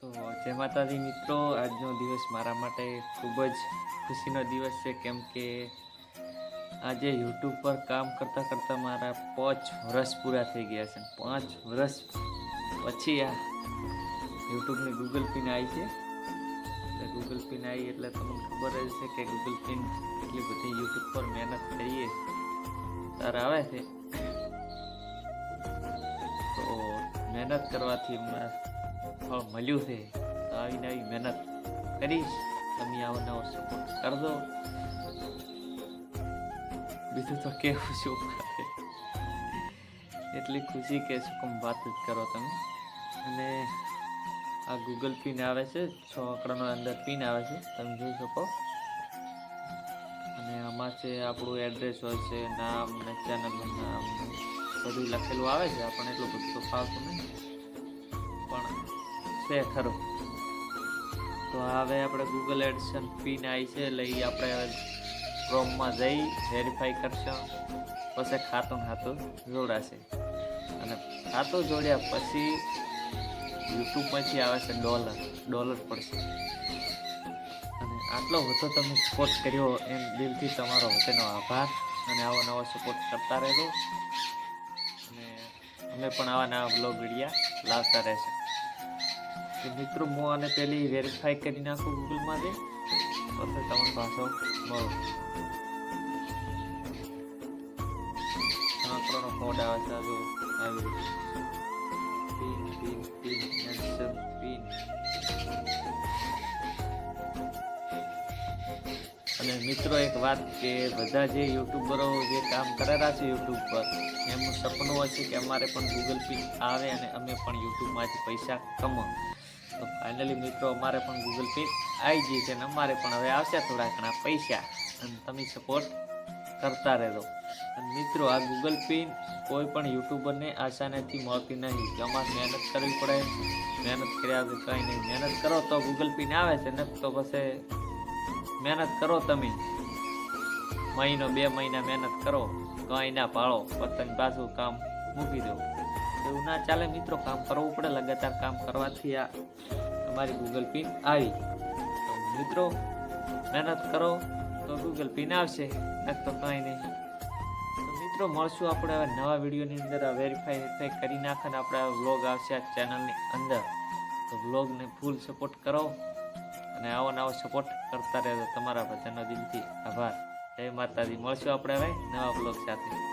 તો જય માતાજી મિત્રો, આજનો દિવસ મારા માટે ખૂબ જ ખુશીનો દિવસ છે, કેમ કે આજે યુટ્યુબ પર કામ કરતાં કરતાં મારા 5 વર્ષ પૂરા થઈ ગયા છે. 5 વર્ષ પછી આ યુટ્યુબની ગૂગલ પિન આવી છે. એટલે ગૂગલ પિન આવી એટલે તમને ખબર જ છે કે ગૂગલ પિન એટલી બધી યુટ્યુબ પર મહેનત કરીએ ત્યારે આવે છે. તો મહેનત કરવાથી ફળ મળ્યું છે. તો આવી નવી મહેનત કરીશ, તમે આવો નવો સપોર્ટ કરજો. બીજું તો કેવું શું મારે, એટલી ખુશી કે શું વાત જ કરો તમે. અને આ ગૂગલ પિન આવે છે, 6 આંકડાનો અંદર પિન આવે છે, તમે જોઈ શકો. અને આમાં છે આપણું એડ્રેસ હોય છે, નામ ને ચેનલનું નામ બધું લખેલું આવે છે. આપણને એટલું બધું તો ફાવતું નહીં, પણ છે ખરું. તો હવે આપણે ગૂગલ એડસન પિન આવી છે, એટલે એ આપણે ક્રોમમાં જઈ વેરીફાઈ કરશું, પછી ખાતું જોડાશે. અને ખાતું જોડ્યા પછી યુટ્યુબમાંથી આવે છે ડોલર પડશે. અને આટલો વધુ તમે સપોર્ટ કર્યો એમ દિલથી તમારો વચ્ચેનો આભાર. અને આવો નવો સપોર્ટ કરતા રહેજો. અને અમે પણ આવા નવા બ્લોગ વિડીયા લાવતા રહેશે. તો મિત્રો, હું આને પહેલી વેરીફાઈ કરી નાખું ગૂગલમાં જઈ, પછી તમને પાછો મળો. આંકડાનો કોડ આવે છે, જો આવી પિન. અને મિત્રો, એક વાત કે બધા જે યુટ્યુબરો જે કામ કરેલા છે યુટ્યુબ પર, એમનું સપનું હોય છે કે અમારે પણ ગૂગલ પિન આવે અને અમે પણ યુટ્યુબમાંથી પૈસા કમાઓ. તો ફાઇનલી મિત્રો, અમારે પણ ગૂગલ પિન આવી ગઈ છે અને અમારે પણ હવે આવશે થોડા ઘણા પૈસા. અને તમે સપોર્ટ કરતા રહેજો. અને મિત્રો, આ ગૂગલ પિન કોઈ પણ યુટ્યુબરને આસાનીથી મળતી નહીં, કે અમારે મહેનત કરવી પડે. મહેનત કર્યા વગર કંઈ નહીં. મહેનત કરો તો ગૂગલ પિન આવે છે, ને તો પછી મહેનત કરો તમે, મહિનો 2 મહિના મહેનત કરો, કંઈ ના પાળો, પતંગ પાછું કામ મૂકી દો. એવું ના ચાલે મિત્રો, કામ કરવું પડે. લગાતાર કામ કરવાથી આ તમારી ગૂગલ પિન આવી. તો મિત્રો, મહેનત કરો તો ગૂગલ પિન આવશે, ન તો કંઈ નહીં. તો મિત્રો, મળશું આપણે હવે નવા વિડીયોની અંદર. આ વેરીફાઈ કરી નાખે આપણે વ્લોગ આવશે આ ચેનલની અંદર. તો વ્લોગને ફૂલ સપોર્ટ કરો અને આવો નવો સપોર્ટ કરતા રહેજો. તમારા બધાનો દિલથી આભાર. જય માતાજી. મળશું આપણે હવે નવા બ્લોગ સાથે.